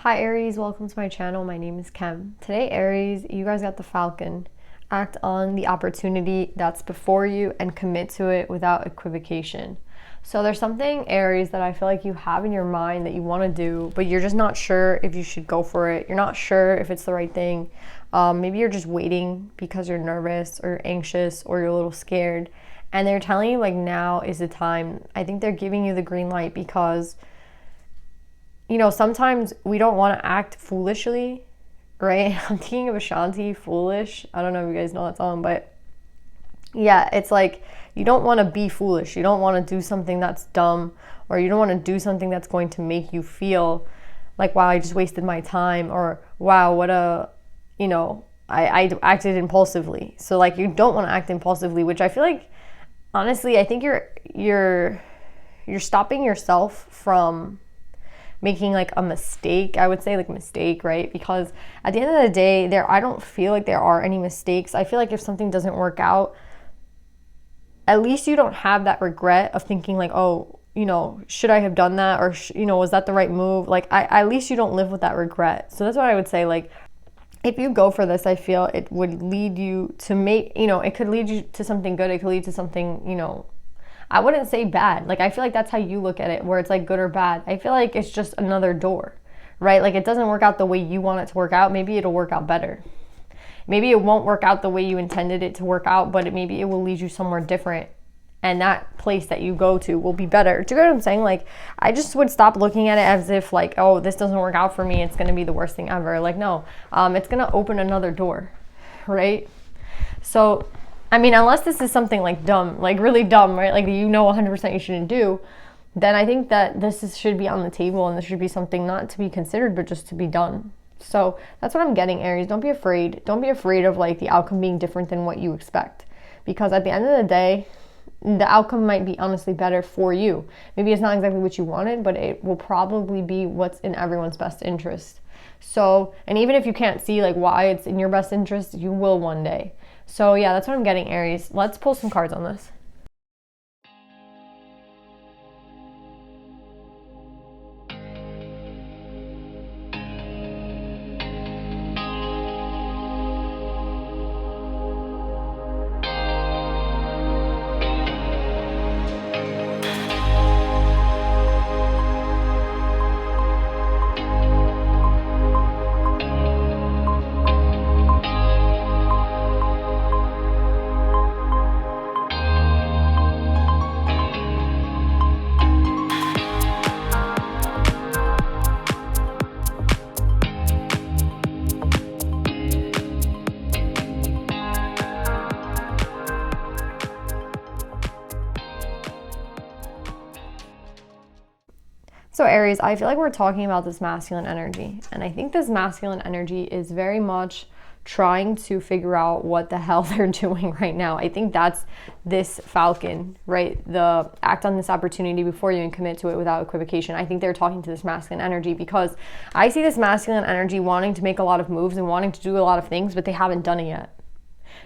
Hi Aries, welcome to my channel. My name is Kem. Today Aries, you guys got the Falcon. Act on the opportunity that's before you and commit to it without equivocation. So there's something, Aries, that I feel like you have in your mind that you want to do, but you're just not sure if you should go for it. You're not sure if it's the right thing. Maybe you're just waiting because you're nervous or anxious or you're a little scared. And they're telling you like now is the time. I think they're giving you the green light because sometimes we don't want to act foolishly, right? I'm thinking of Ashanti, Foolish. I don't know if you guys know that song, but yeah, it's like you don't want to be foolish. You don't want to do something that's dumb, or you don't want to do something that's going to make you feel like, wow, I just wasted my time, or wow, I acted impulsively. So like you don't want to act impulsively, which I feel like, honestly, I think you're stopping yourself from making like a mistake. I would say like mistake, right? Because at the end of the day, I don't feel like there are any mistakes. I feel like if something doesn't work out, at least you don't have that regret of thinking like, oh, should I have done that? Or, was that the right move? Like, at least you don't live with that regret. So that's what I would say. Like, if you go for this, I feel it would lead you to it could lead you to something good. It could lead to something, I wouldn't say bad. Like, I feel like that's how you look at it, where it's like good or bad. I feel like it's just another door, right? Like, it doesn't work out the way you want it to work out. Maybe it'll work out better. Maybe it won't work out the way you intended it to work out, but maybe it will lead you somewhere different. And that place that you go to will be better. Do you know what I'm saying? Like, I just would stop looking at it as if like, oh, this doesn't work out for me, it's going to be the worst thing ever. Like, no, it's going to open another door, right? So, I mean, unless this is something like dumb, like really dumb, right? Like 100% you shouldn't do, then I think that should be on the table, and this should be something not to be considered, but just to be done. So that's what I'm getting, Aries. Don't be afraid. Don't be afraid of like the outcome being different than what you expect. Because at the end of the day, the outcome might be honestly better for you. Maybe it's not exactly what you wanted, but it will probably be what's in everyone's best interest. So, and even if you can't see like why it's in your best interest, you will one day. So yeah, that's what I'm getting, Aries. Let's pull some cards on this. So Aries, I feel like we're talking about this masculine energy, and I think this masculine energy is very much trying to figure out what the hell they're doing right now. I think that's this Falcon, right? The act on this opportunity before you and commit to it without equivocation. I think they're talking to this masculine energy because I see this masculine energy wanting to make a lot of moves and wanting to do a lot of things, but they haven't done it yet.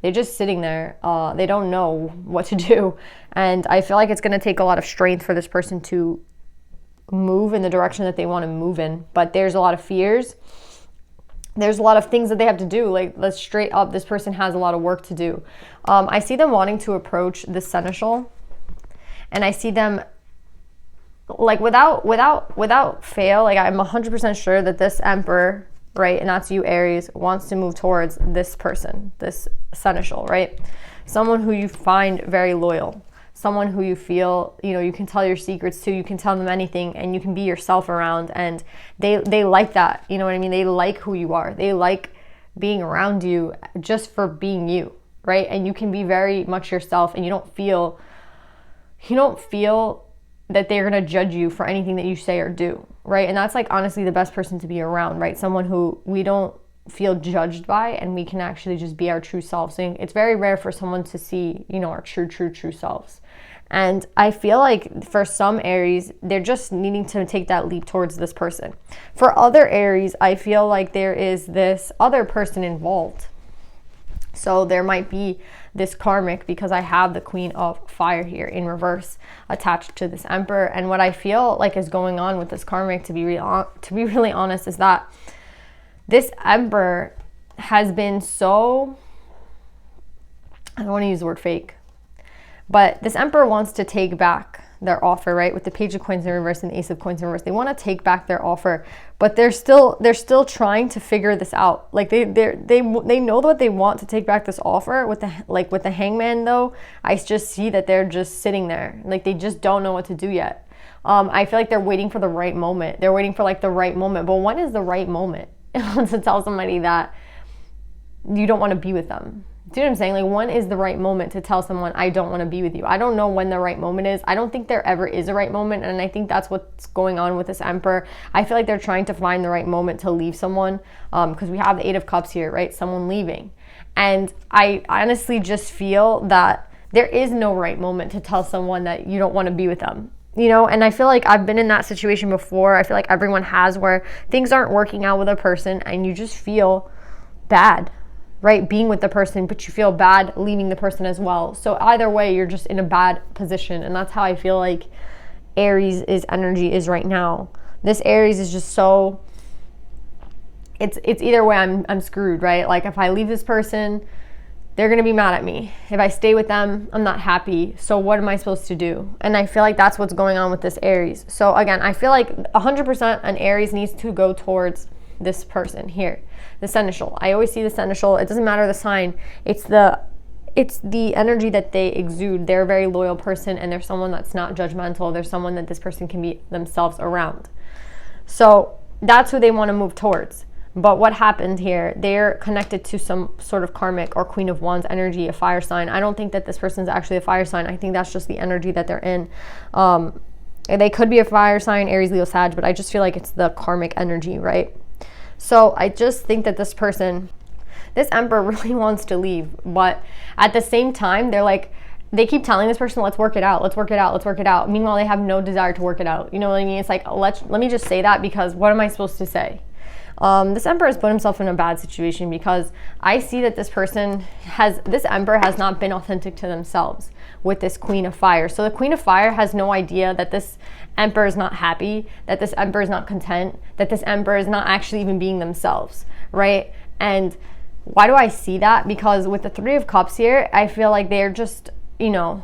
They're just sitting there. They don't know what to do. And I feel like it's going to take a lot of strength for this person to move in the direction that they want to move in, but there's a lot of fears. There's a lot of things that they have to do. Like, let's straight up, this person has a lot of work to do. I see them wanting to approach the seneschal, and I see them like without fail. Like, I'm 100% sure that this emperor, right, and that's you, Aries, wants to move towards this person, this seneschal, right? Someone who you find very loyal. Someone who you feel, you can tell your secrets to, you can tell them anything, and you can be yourself around, and they like that, you know what I mean? They like who you are. They like being around you just for being you, right? And you can be very much yourself, and you don't feel that they're gonna judge you for anything that you say or do, right? And that's like honestly the best person to be around, right? Someone who we don't feel judged by, and we can actually just be our true selves. So it's very rare for someone to see, our true selves. And I feel like for some Aries, they're just needing to take that leap towards this person. For other Aries, I feel like there is this other person involved. So there might be this karmic, because I have the Queen of Fire here in reverse attached to this Emperor. And what I feel like is going on with this karmic, to be really honest, is that this Emperor has been so, I don't want to use the word fake, but this Emperor wants to take back their offer, right? With the Page of Coins in reverse and the Ace of Coins in reverse, they want to take back their offer, but they're still trying to figure this out. Like they know what they want to take back this offer. With the Hangman though, I just see that they're just sitting there, like they just don't know what to do yet. I feel like they're waiting for the right moment. They're waiting for like the right moment. But when is the right moment to tell somebody that you don't want to be with them? Do you know what I'm saying? Like, when is the right moment to tell someone, I don't want to be with you? I don't know when the right moment is. I don't think there ever is a right moment. And I think that's what's going on with this Emperor. I feel like they're trying to find the right moment to leave someone, because we have the Eight of Cups here, right? Someone leaving. And I honestly just feel that there is no right moment to tell someone that you don't want to be with them. You know, and I feel like I've been in that situation before. I feel like everyone has, where things aren't working out with a person and you just feel bad, right, being with the person, but you feel bad leaving the person as well. So either way, you're just in a bad position. And that's how I feel like Aries' energy is right now. This Aries is just so, it's either way, I'm screwed, right? Like, if I leave this person, they're going to be mad at me. If I stay with them, I'm not happy. So what am I supposed to do? And I feel like that's what's going on with this Aries. So again, I feel like 100% an Aries needs to go towards this person here, the seneschal. I always see the seneschal. It doesn't matter the sign. It's the energy that they exude. They're a very loyal person, and they're someone that's not judgmental. They're someone that this person can be themselves around. So that's who they want to move towards. But what happened here, they're connected to some sort of karmic or Queen of Wands energy, a fire sign. I don't think that this person's actually a fire sign. I think that's just the energy that they're in. They could be a fire sign, Aries, Leo, Sag, but I just feel like it's the karmic energy, right? So I just think that this person, this Emperor really wants to leave, but at the same time, they keep telling this person, let's work it out, let's work it out, let's work it out. Meanwhile, they have no desire to work it out. You know what I mean? It's like, let me just say that, because what am I supposed to say? This Emperor has put himself in a bad situation, because I see that this Emperor has not been authentic to themselves with this Queen of Fire. So the Queen of Fire has no idea that this Emperor is not happy, that this Emperor is not content, that this Emperor is not actually even being themselves, right? And why do I see that? Because with the Three of Cups here, I feel like they're just, you know,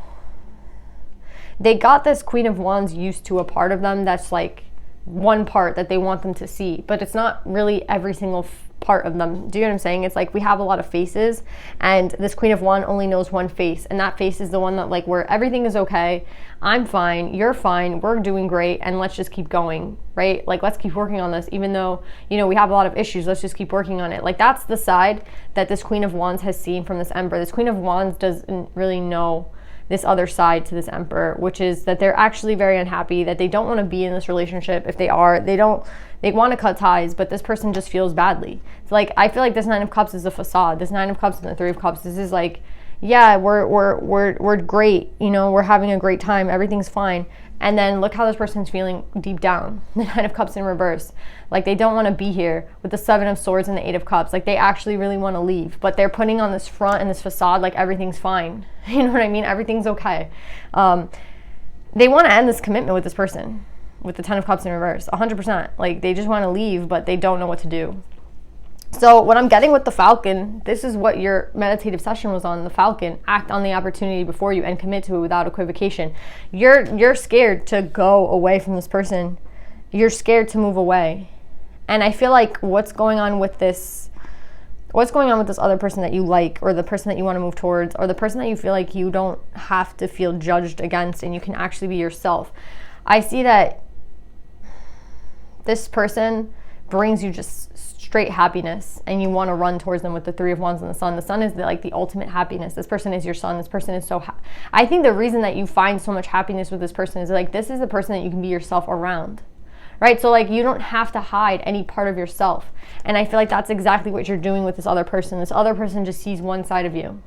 they got this Queen of Wands used to a part of them that's like one part that they want them to see, but it's not really every single part of them. Do you know what I'm saying? It's like we have a lot of faces, and this Queen of Wands only knows one face, and that face is the one that, like, where everything is okay, I'm fine, you're fine, we're doing great, and let's just keep going, right? Like, let's keep working on this, even though, you know, we have a lot of issues, let's just keep working on it. Like, that's the side that this Queen of Wands has seen from this Emperor. This Queen of Wands doesn't really know this other side to this Emperor, which is that they're actually very unhappy, that they don't want to be in this relationship. If they are, they want to cut ties, but this person just feels badly. It's like, I feel like this Nine of Cups is a facade. This Nine of Cups and the Three of Cups, this is like, yeah, we're great, you know, we're having a great time, everything's fine. And then look how this person's feeling deep down. The Nine of Cups in reverse. Like, they don't want to be here with the Seven of Swords and the Eight of Cups. Like, they actually really want to leave, but they're putting on this front and this facade like everything's fine. You know what I mean? Everything's okay. They want to end this commitment with this person, with the Ten of Cups in reverse, 100%. Like, they just want to leave, but they don't know what to do. So what I'm getting with the Falcon, this is what your meditative session was on, the Falcon. Act on the opportunity before you and commit to it without equivocation. You're scared to go away from this person. You're scared to move away. And I feel like what's going on with this other person that you like, or the person that you want to move towards, or the person that you feel like you don't have to feel judged against and you can actually be yourself. I see that this person brings you just straight happiness, and you want to run towards them with the Three of Wands and the Sun. The Sun is the ultimate happiness. This person is your sun. This person is so I think the reason that you find so much happiness with this person is like, this is the person that you can be yourself around, right? So like, you don't have to hide any part of yourself. And I feel like that's exactly what you're doing with this other person. This other person just sees one side of you.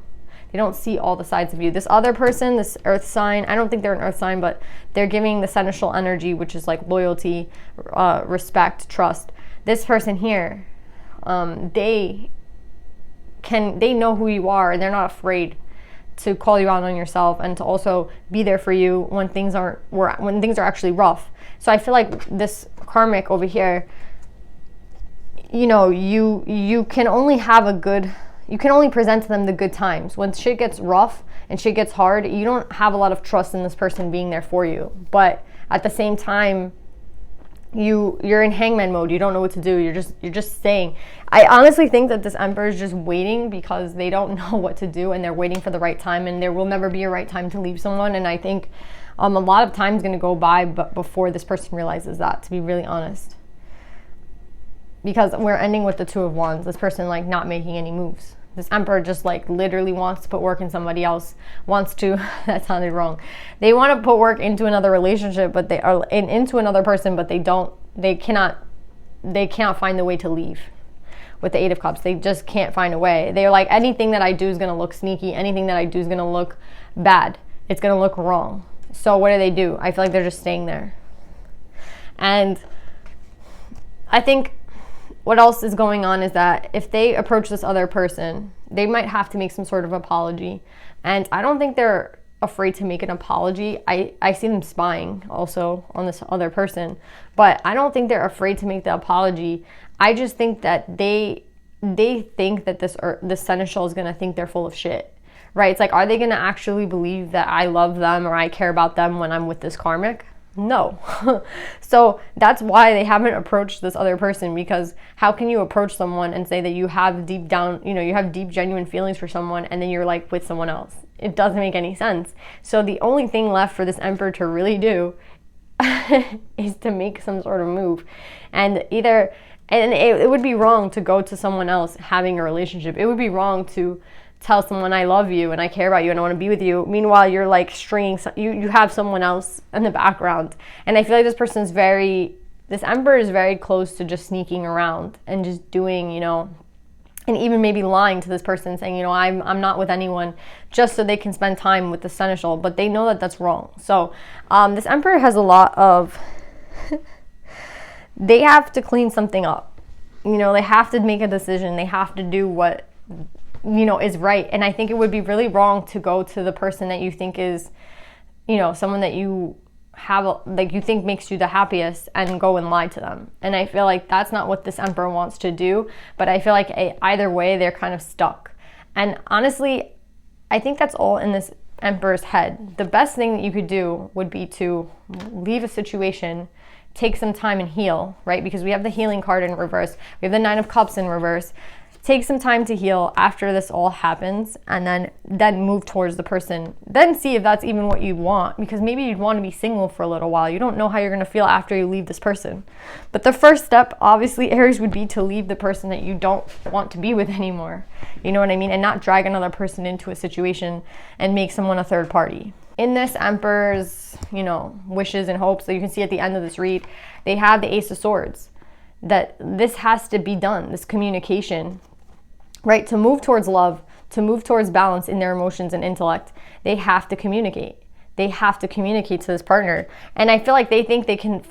They don't see all the sides of you. This other person, this earth sign, I don't think they're an earth sign, but they're giving the seneschal energy, which is like loyalty, respect, trust. This person here, they they know who you are, and they're not afraid to call you out on yourself, and to also be there for you when things are actually rough. So I feel like this karmic over here, you know, you can only present to them the good times. When shit gets rough and shit gets hard, you don't have a lot of trust in this person being there for you. But at the same time, you're in hangman mode. You don't know what to do. You're just staying. I honestly think that this Emperor is just waiting because they don't know what to do, and they're waiting for the right time, and there will never be a right time to leave someone. And I think a lot of time is going to go by before this person realizes that, to be really honest. Because we're ending with the Two of Wands. This person like not making any moves. This Emperor just like literally wants to put work in somebody else, wants to, that sounded wrong. They want to put work into another relationship, but they are into another person, but they cannot find the way to leave. With the Eight of Cups, they just can't find a way. They're like, anything that I do is going to look sneaky. Anything that I do is going to look bad. It's going to look wrong. So what do? I feel like they're just staying there. And I think what else is going on is that if they approach this other person, they might have to make some sort of apology. And I don't think they're afraid to make an apology. I see them spying also on this other person, but I don't think they're afraid to make the apology. I just think that they think that this seneschal is going to think they're full of shit, right? It's like, are they going to actually believe that I love them or I care about them when I'm with this karmic? No. So that's why they haven't approached this other person, because how can you approach someone and say that you have deep down, you have deep genuine feelings for someone, and then you're like with someone else? It doesn't make any sense. So the only thing left for this Emperor to really do is to make some sort of move. And it would be wrong to go to someone else having a relationship. It would be wrong to tell someone I love you and I care about you and I want to be with you. Meanwhile, you're like stringing, you have someone else in the background. And I feel like this Emperor is very close to just sneaking around and just doing, and even maybe lying to this person, saying, I'm not with anyone, just so they can spend time with the seneschal. But they know that that's wrong. So this Emperor has a lot of, they have to clean something up. They have to make a decision. They have to do what is right. And I think it would be really wrong to go to the person that you think is, someone that you have, you think makes you the happiest, and go and lie to them. And I feel like that's not what this Emperor wants to do. But I feel like either way, they're kind of stuck. And honestly, I think that's all in this Emperor's head. The best thing that you could do would be to leave a situation, take some time and heal, right? Because we have the healing card in reverse. We have the Nine of Cups in reverse. Take some time to heal after this all happens, and then move towards the person. Then see if that's even what you want, because maybe you'd want to be single for a little while. You don't know how you're going to feel after you leave this person. But the first step, obviously, Aries, would be to leave the person that you don't want to be with anymore. You know what I mean? And not drag another person into a situation and make someone a third party. In this Emperor's, wishes and hopes, that you can see at the end of this read, they have the Ace of Swords. That this has to be done, this communication. Right, to move towards love, to move towards balance in their emotions and intellect, they have to communicate. They have to communicate to this partner. And I feel like they think they can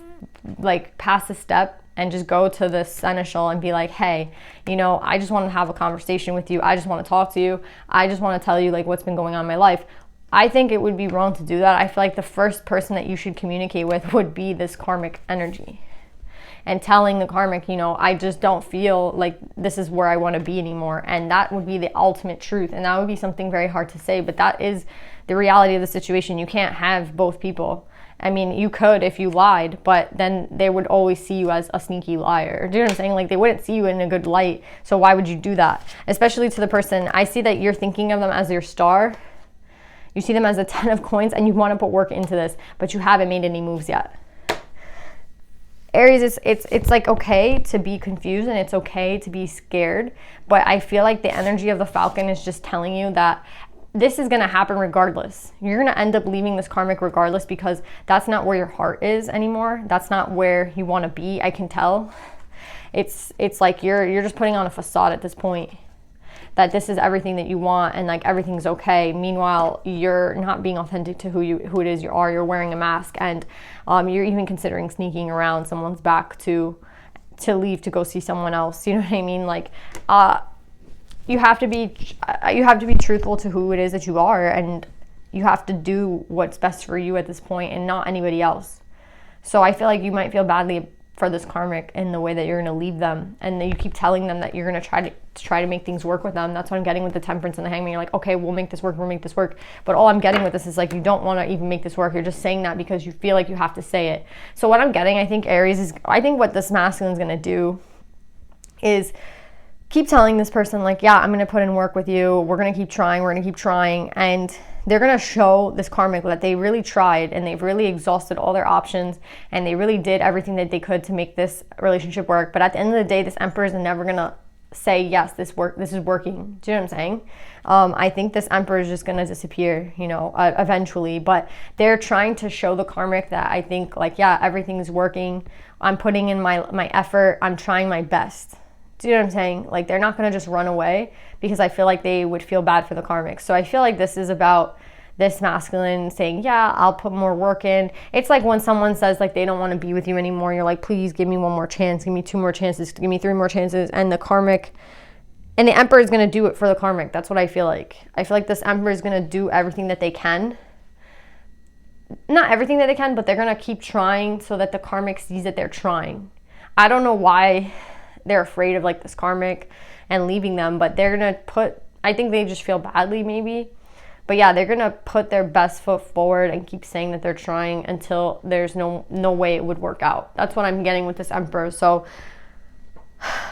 pass a step and just go to the seneschal and be like, hey, I just want to have a conversation with you. I just want to talk to you. I just want to tell you what's been going on in my life. I think it would be wrong to do that. I feel like the first person that you should communicate with would be this karmic energy. And telling the karmic, I just don't feel like this is where I want to be anymore. And that would be the ultimate truth. And that would be something very hard to say, but that is the reality of the situation. You can't have both people. I mean, you could if you lied, but then they would always see you as a sneaky liar. Do you know what I'm saying? They wouldn't see you in a good light. So why would you do that? Especially to the person, I see that you're thinking of them as your star. You see them as a 10 of coins, and you want to put work into this, but you haven't made any moves yet. Aries, it's okay to be confused, and it's okay to be scared, but I feel like the energy of the Falcon is just telling you that this is going to happen regardless. You're going to end up leaving this karmic regardless, because that's not where your heart is anymore. That's not where you want to be. I can tell. It's like you're just putting on a facade at this point, that this is everything that you want and everything's okay. Meanwhile, you're not being authentic to who it is you are. You're wearing a mask, and you're even considering sneaking around someone's back to leave to go see someone else. You know what I mean? you have to be truthful to who it is that you are, and you have to do what's best for you at this point and not anybody else. So I feel like you might feel badly for this karmic in the way that you're going to leave them, and that you keep telling them that you're going to try to make things work with them. That's what I'm getting with the Temperance and the Hangman. You're like, okay, we'll make this work, but all I'm getting with this is like, you don't want to even make this work. You're just saying that because you feel like you have to say it. So what I'm getting, I think what this masculine is going to do is keep telling this person like, yeah, I'm going to put in work with you, we're going to keep trying, and they're going to show this karmic that they really tried, and they've really exhausted all their options, and they really did everything that they could to make this relationship work. But at the end of the day, this Emperor is never going to say, yes, this is working. Do you know what I'm saying? I think this Emperor is just going to disappear, eventually. But they're trying to show the karmic that I think like, yeah, everything's working. I'm putting in my effort. I'm trying my best. Do you know what I'm saying? Like, they're not going to just run away, because I feel like they would feel bad for the karmic. So I feel like this is about this masculine saying, yeah, I'll put more work in. It's like when someone says like they don't want to be with you anymore, you're like, please give me one more chance, give me 2 more chances, give me 3 more chances. And the karmic and the Emperor is going to do it for the karmic. That's what I feel like. I feel like this Emperor is going to do everything that they can. Not everything that they can, but they're going to keep trying so that the karmic sees that they're trying. I don't know why they're afraid of like this karmic and leaving them, but they're gonna I think they just feel badly maybe, but yeah, they're gonna put their best foot forward and keep saying that they're trying until there's no way it would work out. That's what I'm getting with this Emperor. So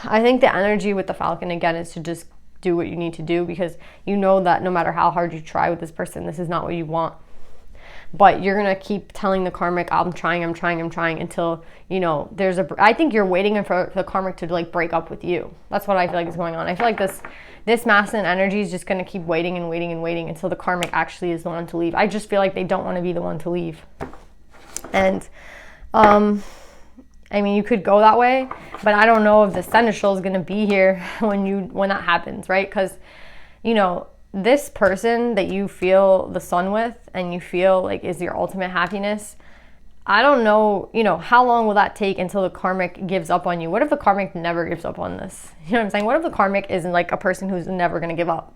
I think the energy with the Falcon again is to just do what you need to do, because you know that no matter how hard you try with this person, this is not what you want. But you're going to keep telling the karmic, I'm trying until, I think you're waiting for the karmic to like break up with you. That's what I feel like is going on. I feel like this masculine energy is just going to keep waiting until the karmic actually is the one to leave. I just feel like they don't want to be the one to leave. And, you could go that way, but I don't know if the seneschal is going to be here when that happens, right? Because, this person that you feel the sun with and you feel like is your ultimate happiness, I don't know, how long will that take until the karmic gives up on you? What if the karmic never gives up on this? You know what I'm saying? What if the karmic isn't like a person who's never going to give up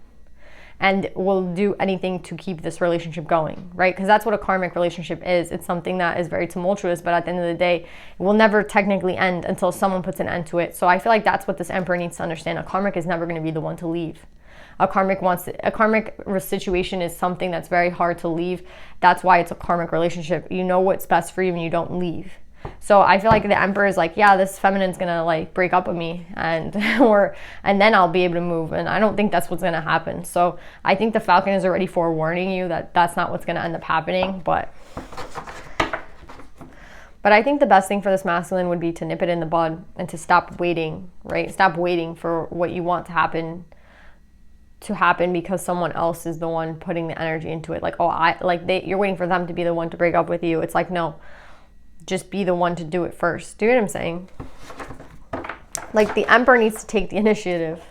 and will do anything to keep this relationship going, right? Because that's what a karmic relationship is. It's something that is very tumultuous, but at the end of the day, it will never technically end until someone puts an end to it. So I feel like that's what this Emperor needs to understand. A karmic is never going to be the one to leave. A karmic situation is something that's very hard to leave. That's why it's a karmic relationship. You know what's best for you and you don't leave. So I feel like the Emperor is like, yeah, this feminine's gonna like break up with me and then I'll be able to move. And I don't think that's what's gonna happen. So I think the Falcon is already forewarning you that that's not what's gonna end up happening. But I think the best thing for this masculine would be to nip it in the bud and to stop waiting, right? Stop waiting for what you want to happen because someone else is the one putting the energy into it. Like, you're waiting for them to be the one to break up with you. It's like, no, just be the one to do it first. Do you know what I'm saying? Like, the Emperor needs to take the initiative.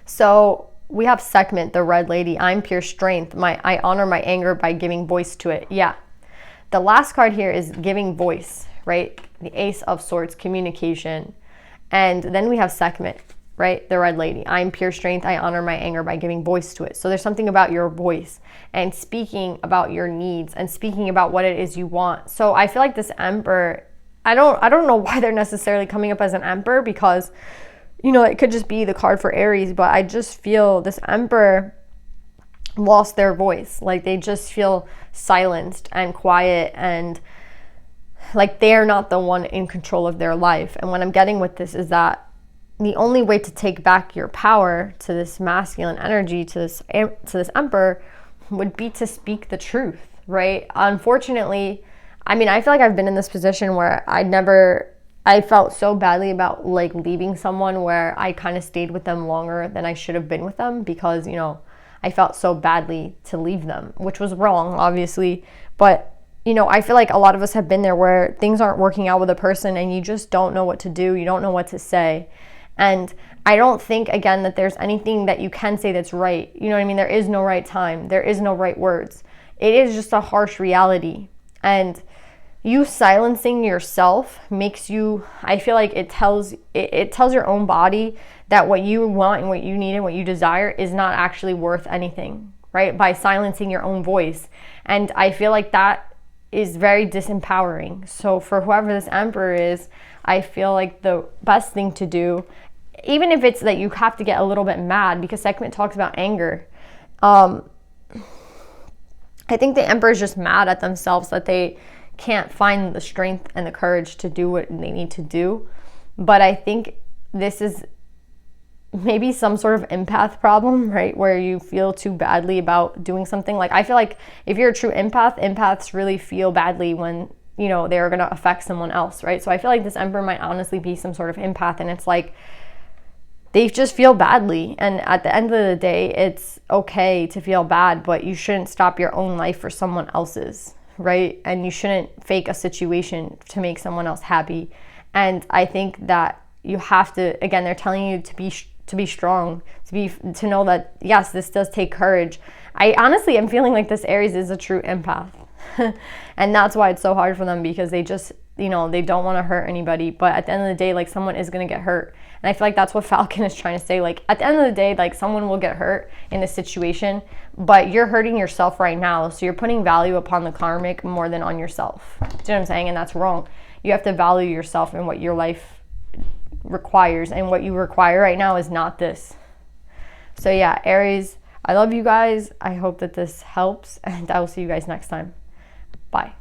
So we have Sekhmet, the Red Lady. I'm pure strength. I honor my anger by giving voice to it. Yeah. The last card here is giving voice, right? The Ace of Swords, communication. And then we have Sekhmet, right? The Red Lady. I'm pure strength. I honor my anger by giving voice to it. So there's something about your voice and speaking about your needs and speaking about what it is you want. So I feel like this Emperor, I don't know why they're necessarily coming up as an Emperor, because, it could just be the card for Aries, but I just feel this Emperor lost their voice. Like, they just feel silenced and quiet, and like they're not the one in control of their life. And what I'm getting with this is that the only way to take back your power to this masculine energy, to this Emperor, would be to speak the truth, right? Unfortunately, I feel like I've been in this position where I felt so badly about like leaving someone, where I kind of stayed with them longer than I should have been with them, because I felt so badly to leave them, which was wrong, obviously. But, I feel like a lot of us have been there where things aren't working out with a person and you just don't know what to do. You don't know what to say. And I don't think, again, that there's anything that you can say that's right. You know what I mean? There is no right time. There is no right words. It is just a harsh reality. And you silencing yourself makes you, I feel like it tells your own body that what you want and what you need and what you desire is not actually worth anything, right? By silencing your own voice. And I feel like that is very disempowering. So for whoever this Emperor is, I feel like the best thing to do, even if it's that you have to get a little bit mad, because Sekhmet talks about anger, I think the Emperor is just mad at themselves that they can't find the strength and the courage to do what they need to do. But I think this is maybe some sort of empath problem, right? Where you feel too badly about doing something. Like, I feel like if you're a true empath, empaths really feel badly when, you know, they're going to affect someone else, right? So I feel like this Emperor might honestly be some sort of empath, and it's like they just feel badly. And at the end of the day, it's okay to feel bad, but you shouldn't stop your own life for someone else's, right? And you shouldn't fake a situation to make someone else happy. And I think that you have to, again, they're telling you to be strong, to know that, yes, this does take courage. I honestly am feeling like this Aries is a true empath. And that's why it's so hard for them, because they just, you know, they don't want to hurt anybody. But at the end of the day, like, someone is going to get hurt. And I feel like that's what Falcon is trying to say. Like, at the end of the day, like, someone will get hurt in this situation, but you're hurting yourself right now. So you're putting value upon the karmic more than on yourself. Do you know what I'm saying? And that's wrong. You have to value yourself and what your life requires, and what you require right now is not this. So yeah, Aries, I love you guys. I hope that this helps, and I will see you guys next time. Bye.